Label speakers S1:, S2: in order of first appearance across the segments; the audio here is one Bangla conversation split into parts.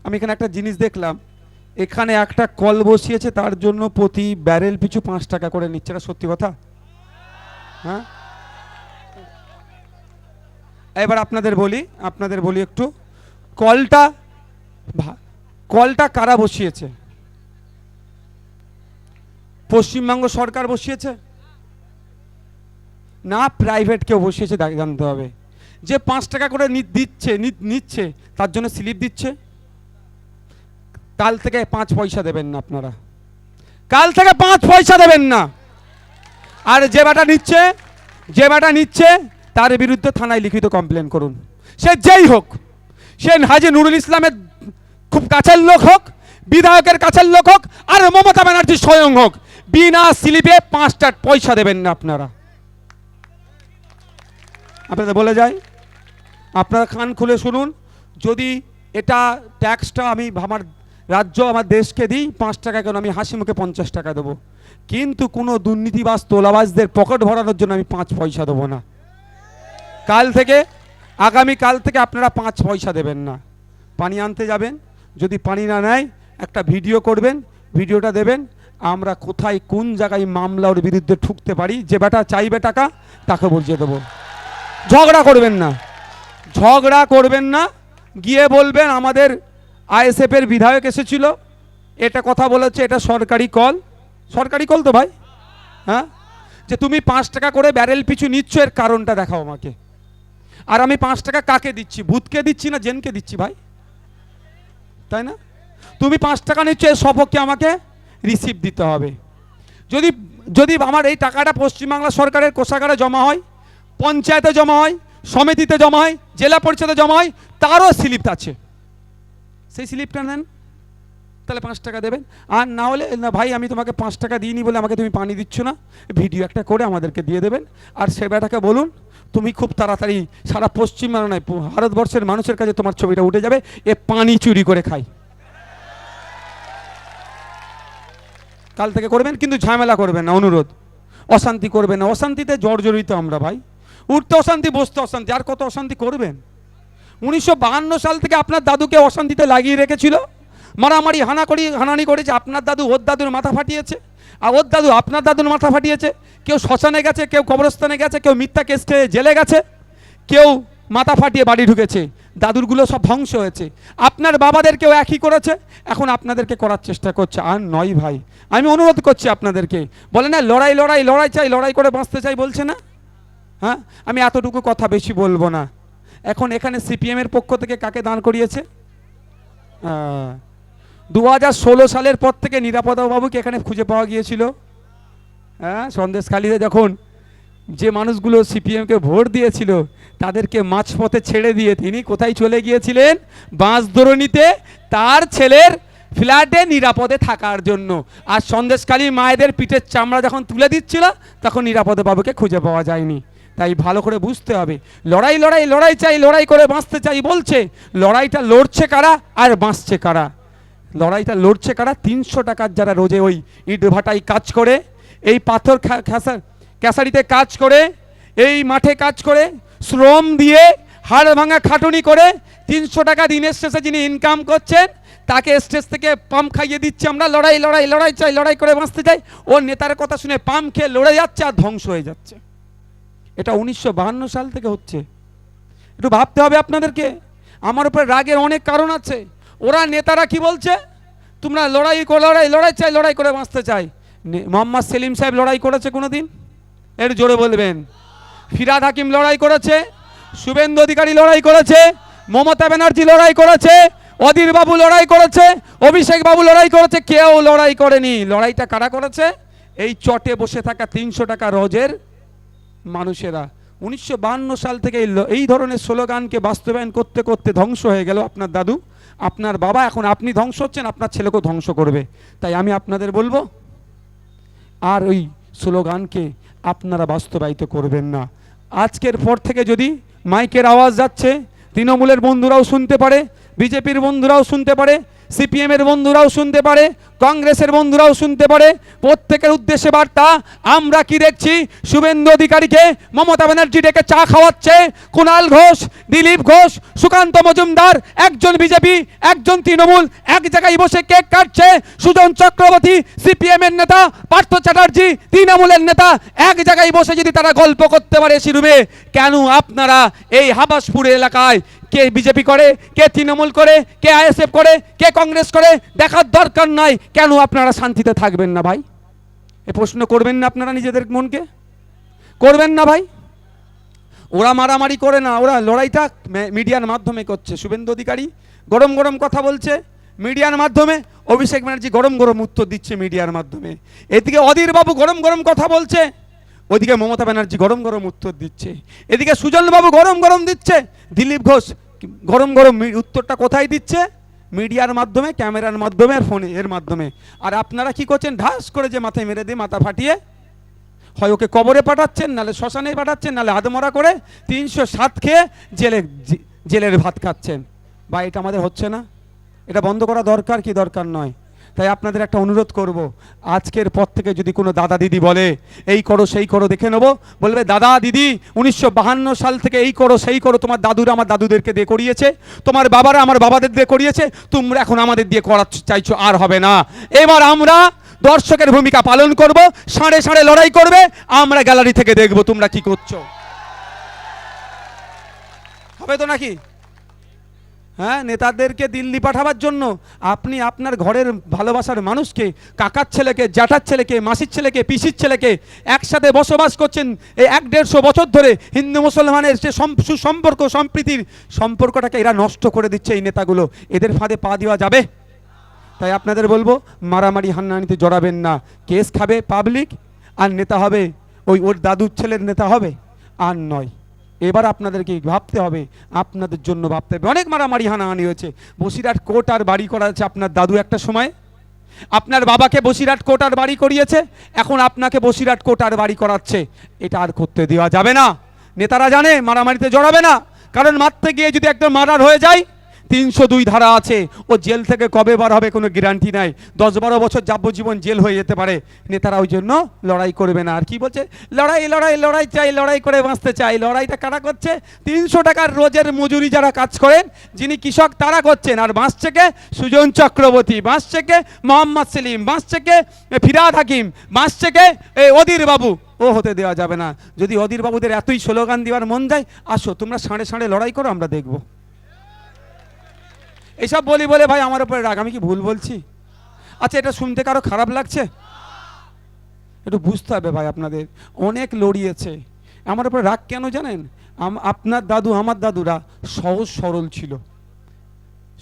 S1: আমি এখানে একটা জিনিস দেখলাম, এখানে একটা কল বসিয়েছে, তার জন্য প্রতি ব্যারেল পিছু 5 টাকা করে নিচ্ছে। এটা সত্যি কথা? হ্যাঁ, এবার আপনাদের বলি একটু, কলটা কলটা কারা বসিয়েছে? পশ্চিমবঙ্গ সরকার বসিয়েছে না, প্রাইভেট কেউ বসিয়েছে জানতে হবে। যে 5 টাকা করে নিচ্ছে তার জন্য স্লিপ দিচ্ছে। কাল থেকে 5 পয়সা দেবেন না আপনারা, কাল থেকে 5 পয়সা দেবেন না। আর যে বেটা নিচ্ছে তার বিরুদ্ধে থানায় লিখিত কমপ্লেন করুন। সে যেই হোক, সে হাজী নুরুল ইসলামের খুব কাছের লোক হোক, বিধায়কের কাছের লোক হোক, আর মমতা ব্যানার্জি স্বয়ং হোক, বিনা স্লিপে 5টা পয়সা দেবেন না আপনারা। আপনাদের বলে যাই, আপনারা কান খুলে শুনুন। যদি এটা ট্যাক্সটা আমি আমার রাজ্য আমার দেশকে দিই 5 টাকা, কেন আমি হাসি মুখে 50 টাকা দেবো, কিন্তু কোনো দুর্নীতিবাজ তোলাবাজদের পকেট ভরানোর জন্য আমি 5 পয়সা দেবো না। আগামীকাল থেকে আপনারা 5 পয়সা দেবেন না। পানি আনতে যাবেন, যদি পানি না নেয় একটা ভিডিও করবেন, ভিডিওটা দেবেন, আমরা কোথায় কোন জায়গায় মামলা ওর বিরুদ্ধে ঠুকতে পারি। যে বেটা চাইবে টাকা তাকে বুঝিয়ে দেবো। ঝগড়া করবেন না, গিয়ে বলবেন আমাদের আইএসএফ এর বিধায়ক এসেছিল, এটা কথা বলেছে, এটা সরকারি কল তো ভাই। হ্যাঁ, যে তুমি 5 টাকা করে ব্যারেল পিছু নিচ্ছ, এর কারণটা দেখাও আমাকে। আর আমি 5 টাকা কাকে দিচ্ছি? ভূতকে দিচ্ছি না জেনকে দিচ্ছি ভাই, তাই না? তুমি 5 টাকা নিচ্ছ, এর সপক্ষে আমাকে রিসিপ্ট দিতে হবে। যদি আমার এই টাকাটা পশ্চিমবাংলা সরকারের কোষাগারে জমা হয়, পঞ্চায়েতে জমা হয়, সমিতিতে জমা হয়, জেলা পরিষদে জমা হয়, তারও স্লিপ আছে, সেই স্লিপটা নেন, তাহলে 5 টাকা দেবেন। আর না হলে না ভাই, আমি তোমাকে 5 টাকা দিইনি বলে আমাকে তুমি পানি দিচ্ছ না, ভিডিও একটা করে আমাদেরকে দিয়ে দেবেন। আর সে বেটাকে বলুন, তুমি খুব তাড়াতাড়ি সারা পশ্চিমবাংলা নয় ভারতবর্ষের মানুষের কাছে তোমার ছবিটা উঠে যাবে, এ পানি চুরি করে খাই। কাল থেকে করবেন, কিন্তু ঝামেলা করবেন না, অনুরোধ। অশান্তি করবেন না, অশান্তিতে জর্জরিত আমরা ভাই। উঠতে অশান্তি, বসতে অশান্তি, আর কত অশান্তি করবেন? 1952 সাল থেকে আপনার দাদুকে অশান্তিতে লাগিয়ে রেখেছিল, মারামারি হানানি করেছে। আপনার দাদু ওর দাদুর মাথা ফাটিয়েছে, আর ওর দাদু আপনার দাদুর মাথা ফাটিয়েছে। কেউ শ্মশানে গেছে, কেউ কবরস্থানে গেছে, কেউ মিথ্যা কেসে জেলে গেছে, কেউ মাথা ফাটিয়ে বাড়ি ঢুকেছে। দাদুরগুলো সব ধ্বংস হয়েছে। আপনার বাবাদের কেউ একই করেছে, এখন আপনাদেরকে করার চেষ্টা করছে। আর নয় ভাই, আমি অনুরোধ করছি আপনাদেরকে, বলে না লড়াই চাই, লড়াই করে বাঁচতে চাই বলছে না? হ্যাঁ, আমি এতটুকু কথা বেশি বলবো না। এখন এখানে সিপিএম এর পক্ষ থেকে কাকে দাঁড় করিয়েছে? 2016 সালের পর থেকে নিরাপদা বাবুকে এখানে খুঁজে পাওয়া গিয়েছিল। হ্যাঁ, সন্দেশখালীতে যখন যে মানুষগুলো সিপিএমকে ভোট দিয়েছিল তাদেরকে মাঝপথে ছেড়ে দিয়ে তিনি কোথায় চলে গিয়েছিলেন? বাঁশদ্রোণীতে তার ছেলের ফ্ল্যাটে নিরাপদে থাকার জন্য। আর সন্দেশখালীর মায়েদের পিঠের চামড়া যখন তুলে দিচ্ছিল, তখন নিরাপদে বাবুকে খুঁজে পাওয়া যায়নি। তাই ভালো করে বুঝতে হবে, লড়াই চাই, লড়াই করে বাঁচতে চাই বলছে। লড়াইটা লড়ছে কারা আর বাঁচছে কারা? লড়াইটা লড়ছে কারা? 300 টাকার যারা রোজে ওই ইট ভাটায় কাজ করে, এই পাথর ক্যাসারিতে কাজ করে, এই মাঠে কাজ করে, শ্রম দিয়ে হাড় ভাঙা খাটুনি করে 300 টাকা দিনের শেষে যিনি ইনকাম করছেন, তাকে স্টেজ থেকে পাম্প খাইয়ে দিচ্ছে আমরা লড়াই চাই, লড়াই করে বাঁচতে চাই। ওর নেতার কথা শুনে পাম্প খেয়ে লড়ে যাচ্ছে আর ধ্বংস হয়ে যাচ্ছে। এটা 1952 সাল থেকে হচ্ছে। একটু ভাবতে হবে আপনাদেরকে। আমার উপরে রাগের অনেক কারণ আছে। ওরা নেতারা কি বলছে? তোমরা লড়াই চাই, লড়াই করে বাঁচতে চাই। মোহাম্মদ সেলিম সাহেব লড়াই করেছে কোনোদিন? এর জোরে বলবেন। ফিরহাদ হাকিম লড়াই করেছে, শুভেন্দু অধিকারী লড়াই করেছে, মমতা ব্যানার্জি লড়াই করেছে, অধীর বাবু লড়াই করেছে, অভিষেক বাবু লড়াই করেছে, কেউ লড়াই করেনি। লড়াইটা কারা করেছে? এই চটে বসে থাকা 300 টাকা রোজের মানুষেরা। 1952 সাল থেকে এই ধরনের স্লোগানকে বাস্তবায়ন করতে করতে ধ্বংস হয়ে গেল আপনার দাদু, আপনার বাবা। এখন আপনি ধ্বংস হচ্ছেন, আপনার ছেলেকেও ধ্বংস করবে। তাই আমি আপনাদের বলবো, আর ওই স্লোগানকে আপনারা বাস্তবায়িত করবেন না। আজকের পর থেকে যদি মাইকের আওয়াজ যাচ্ছে, তৃণমূলের বন্ধুরাও শুনতে পারে, বিজেপির বন্ধুরাও শুনতে পারে, সিপিএম এর বন্ধুরাও শুনতে পারে, কংগ্রেসের বন্ধুরাও শুনতে পারে। প্রত্যেকের উদ্দেশ্যে বার্তা, আমরা কি দেখছি, শুভেন্দু অধিকারীকে মমতা ব্যানার্জি ডেকে চা খাওয়াচ্ছে, কুণাল ঘোষ, দিলীপ ঘোষ, সুকান্ত মজুমদার, একজন বিজেপি একজন তৃণমূল এক জায়গায় বসে কেক কাটছে। সুজন চক্রবর্তী সিপিএম এর নেতা, পার্থ চ্যাটার্জি তৃণমূলের নেতা এক জায়গায় বসে যদি তারা গল্প করতে পারে এসি রুমে, কেন আপনারা এই হাবাসপুর এলাকায় কে বিজেপি করে, কে তৃণমূল করে, কে আইএসএফ করে, কে কংগ্রেস করে দেখার দরকার নাই, কেন আপনারা শান্তিতে থাকবেন না ভাই? এ প্রশ্ন করবেন না আপনারা নিজেদের মনকে? করবেন না ভাই? ওরা মারামারি করে না, ওরা লড়াইটা মিডিয়ার মাধ্যমে করছে। শুভেন্দু অধিকারী গরম গরম কথা বলছে মিডিয়ার মাধ্যমে, অভিষেক ব্যানার্জি গরম গরম উত্তর দিচ্ছে মিডিয়ার মাধ্যমে। এদিকে অধীর বাবু গরম গরম কথা বলছে, ওইদিকে মমতা ব্যানার্জি গরম গরম উত্তর দিচ্ছে। এদিকে সুজনবাবু গরম গরম দিচ্ছে, দিলীপ ঘোষ গরম গরম উত্তরটা কোথায় দিচ্ছে? মিডিয়ার মাধ্যমে, ক্যামেরার মাধ্যমে, আর ফোনে এর মাধ্যমে। আর আপনারা কি করছেন? ঢাস করে যে মাথায় মেরে দিয়ে মাথা ফাটিয়ে হয় ওকে কবরে পাঠাচ্ছেন, নাহলে শ্মশানে পাঠাচ্ছেন, নাহলে আদমরা করে 307 খেয়ে জেলের ভাত খাচ্ছেন। বা এটা আমাদের হচ্ছে না? এটা বন্ধ করা দরকার কি দরকার নয়? তাই আপনাদের একটা অনুরোধ করব, আজকের পর থেকে যদি কোনো দাদা দিদি বলে এই করো সেই করো, দেখে নেবো, বলবে দাদা দিদি 1952 সাল থেকে এই করো সেই করো, তোমার দাদুরা আমার দাদুদেরকে দিয়ে করিয়েছে, তোমার বাবারা আমার বাবাদের দিয়ে করিয়েছে, তোমরা এখন আমাদের দিয়ে করার চাইছো, আর হবে না। এবার আমরা দর্শকের ভূমিকা পালন করব, সাড়ে সাড়ে লড়াই করবে, আমরা গ্যালারি থেকে দেখব তোমরা কি করছো। হবে তো নাকি? হ্যাঁ, নেতাদেরকে দিল্লি পাঠাবার জন্য আপনি আপনার ঘরের ভালোবাসার মানুষকে, কাকার ছেলেকে, জ্যাঠার ছেলেকে, মাসির ছেলেকে, পিসির ছেলেকে একসাথে বসবাস করছেন এই 1-150 বছর ধরে, হিন্দু মুসলমানের যে সুসম্পর্ক সম্প্রীতির সম্পর্কটাকে এরা নষ্ট করে দিচ্ছে এই নেতাগুলো। এদের ফাঁদে পা দেওয়া যাবে? তাই আপনাদের বলবো, মারামারি হান্নাহানিতে জড়াবেন না। কেস খাবে পাবলিক, আর নেতা হবে ওর দাদুর ছেলের নেতা হবে, আর নয়। এবার আপনাদেরকে ভাবতে হবে, আপনাদের জন্য ভাবতে হবে। অনেক মারামারি হানাহানি হয়েছে, বসিরহাট কোর্ট আর বাড়ি করা আছে আপনার দাদু একটা সময়, আপনার বাবাকে বসিরহাট কোর্ট আর বাড়ি করিয়েছে, এখন আপনাকে বসিরহাট কোর্ট আর বাড়ি করাচ্ছে। এটা আর করতে দেওয়া যাবে না। নেতারা জানে মারামারিতে জড়াবে না, কারণ মারতে গিয়ে যদি একদম মার্ডার হয়ে যায়, 302 ধারা আছে, ও জেল থেকে কবে বার হবে কোনো গ্যারান্টি নাই, 10-12 বছর যাবজ্জীবন জেল হয়ে যেতে পারে। নেতারা ওই জন্য লড়াই করবে না। আর কি বলছে? লড়াই লড়াই লড়াই চাই, লড়াই করে বাঁচতে চাই। লড়াইটা কারা করছে? 300 টাকার রোজের মজুরি যারা কাজ করেন, যিনি কৃষক, তারা করছেন। আর বাঁচছে কে? সুজন চক্রবর্তী, বাঁচছে কে? মোহাম্মদ সেলিম, বাঁচছে কে? ফিরহাদ হাকিম, বাঁচছে কে? অধীর বাবু। ও হতে দেওয়া যাবে না। যদি অধীর বাবুদের এতই স্লোগান দেওয়ার মন যায়, আসো তোমরা সাড়ে সাড়ে লড়াই করো, আমরা দেখবো। এইসব বলি বলে ভাই আমার উপরে রাগ, আমি কি ভুল বলছি? আচ্ছা, এটা শুনতে কারো খারাপ লাগছে? একটু বুঝতে হবে ভাই, আপনাদের অনেক লড়িয়েছে। আমার উপরে রাগ কেন জানেন? আপনার দাদু, আমার দাদুরা সহজ সরল ছিল,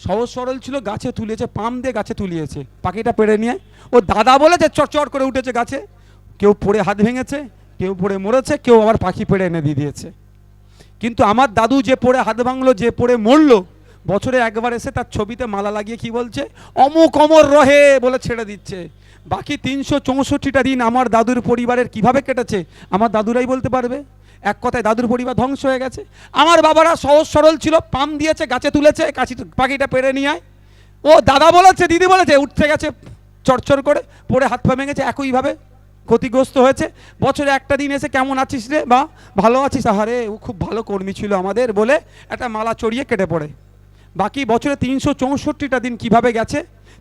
S1: সহজ সরল ছিল। গাছে তুলেছে, পাম দিয়ে গাছে তুলিয়েছে, পাখিটা পেড়ে নিয়ে ও দাদা বলেছে চট করে উঠেছে গাছে। কেউ পড়ে হাত ভেঙেছে, কেউ পড়ে মরেছে, কেউ আবার পাখি পেড়ে এনে দিয়ে দিয়েছে। কিন্তু আমার দাদু যে পড়ে হাত ভাঙলো, যে পড়ে মরলো, বছরে একবার এসে তার ছবিতে মালা লাগিয়ে কি বলছে? অমুক অমর রহে বলে ছেড়ে দিচ্ছে। বাকি 364টা দিন আমার দাদুর পরিবারের কিভাবে কেটেছে আমার দাদুরাই বলতে পারবে। এক কথায় দাদুর পরিবার ধ্বংস হয়ে গেছে। আমার বাবারা সহজ সরল ছিল, পাম দিয়েছে, গাছে তুলেছে, পাখিটা পেড়ে নিয়ে আয়। ও দাদা বলেছে, দিদি বলেছে, উঠতে গেছে চড়চড় করে, পড়ে হাত পা ভেঙেছে, একইভাবে ক্ষতিগ্রস্ত হয়েছে। বছরে একটা দিন এসে কেমন আছিস রে, বা ভালো আছিস, আহারে ও খুব ভালো কর্মী ছিল আমাদের বলে একটা মালা চড়িয়ে কেটে পড়ে। বাকি বছরে 364টা দিন কিভাবে গেছে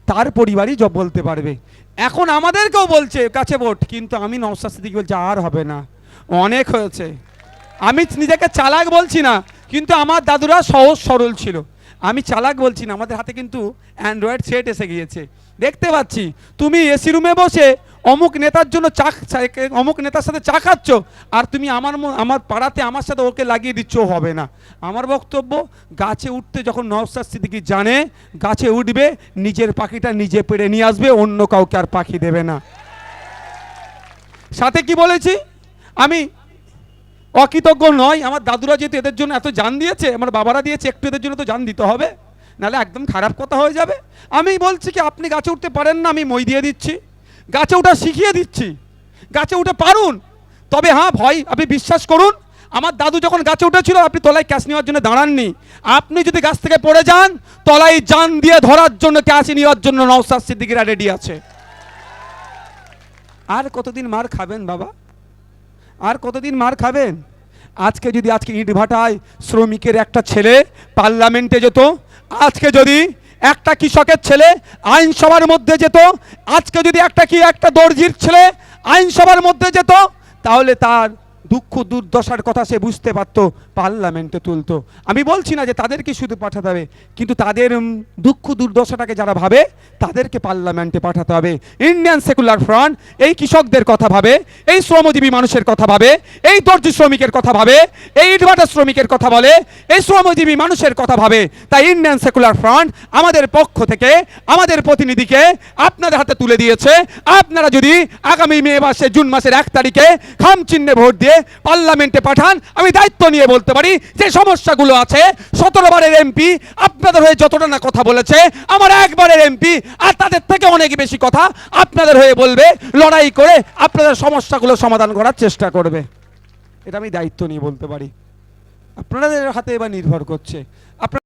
S1: তার পরিবারই জব বলতে পারবে। এখন আমাদেরকেও বলছে কাছে ভোট, কিন্তু আমি নওশাদ সিদ্দিকী বলছি আর হবে না, অনেক হয়েছে। আমি নিজেকে চালাক বলছি না, কিন্তু আমার দাদুরা সহজ সরল ছিল। আমি চালাক বলছি না, আমাদের হাতে কিন্তু অ্যান্ড্রয়েড সেট এসে গিয়েছে। দেখতে পাচ্ছি তুমি এসি রুমে বসে অমুক নেতার জন্য অমুক নেতার সাথে চা খাচ্ছ, আর তুমি আমার পাড়াতে আমার সাথে ওকে লাগিয়ে দিচ্ছ, হবে না। আমার বক্তব্য, গাছে উঠতে যখন নওশাদ সিদ্দিকী জানে গাছে উঠবে, নিজের পাখিটা নিজে পেড়ে নিয়ে আসবে, অন্য কাউকে আর পাখি দেবে না। সাথে কি বলেছি, আমি অকৃতজ্ঞ নয়। আমার দাদুরা যেহেতু এদের জন্য এত জান দিয়েছে, আমার বাবারা দিয়েছে, একটু এদের জন্য তো জান দিতে হবে, নাহলে একদম খারাপ কথা হয়ে যাবে। আমি বলছি কি, আপনি গাছে উঠতে পারেন না, আমি মই দিয়ে দিচ্ছি, গাছে উঠা শিখিয়ে দিচ্ছি, গাছে উঠে পারুন। তবে হ্যাঁ, ভয়, আপনি বিশ্বাস করুন, আমার দাদু যখন গাছে উঠেছিল আপনি তলায় ক্যাশ নেওয়ার জন্য দাঁড়াননি। আপনি যদি গাছ থেকে পড়ে যান, তলায় জান দিয়ে ধরার জন্য ক্যাশ নেওয়ার জন্য নওশাদ সিদ্দিকীরা রেডি আছে। আর কতদিন মার খাবেন বাবা, আর কতদিন মার খাবেন? আজকে ইট ভাটায় শ্রমিকের একটা ছেলে পার্লামেন্টে যেত, আজকে যদি একটা কৃষকের ছেলে আইনসভার মধ্যে যেত, আজকে যদি একটা দর্জির ছেলে আইনসভার মধ্যে যেত, তাহলে তার দুঃখ দুর্দশার কথা সে বুঝতে পারতো, পার্লামেন্টে তুলতো। আমি বলছি না যে তাদেরকে শুধু পাঠাতে হবে, কিন্তু তাদের দুঃখ দুর্দশাটাকে যারা ভাবে তাদেরকে পার্লামেন্টে পাঠাতে হবে। ইন্ডিয়ান সেকুলার ফ্রন্ট এই কৃষকদের কথা ভাবে, এই শ্রমজীবী মানুষের কথা ভাবে, এই দর্জি শ্রমিকের কথা ভাবে, এই ইটভাটা শ্রমিকের কথা বলে, এই শ্রমজীবী মানুষের কথা ভাবে। তাই ইন্ডিয়ান সেকুলার ফ্রন্ট আমাদের পক্ষ থেকে আমাদের প্রতিনিধিকে আপনাদের হাতে তুলে দিয়েছে। আপনারা যদি আগামী জুন মাসের 1 তারিখে খাম চিহ্নে ভোট দিয়ে পার্লামেন্টে পাঠান, আমি দায়িত্ব নিয়ে বলতে পারি যে সমস্যাগুলো আছে, 17 বারের এমপি আপনাদের হয়ে যতটা না কথা বলেছে, আমার একবারের এমপি আর তাদের থেকে অনেক বেশি কথা আপনাদের হয়ে বলবে, লড়াই করে আপনাদের সমস্যাগুলো সমাধান করার চেষ্টা করবে। এটা আমি দায়িত্ব নিয়ে বলতে পারি। আপনাদের হাতে এবার নির্ভর করছে। আপনারা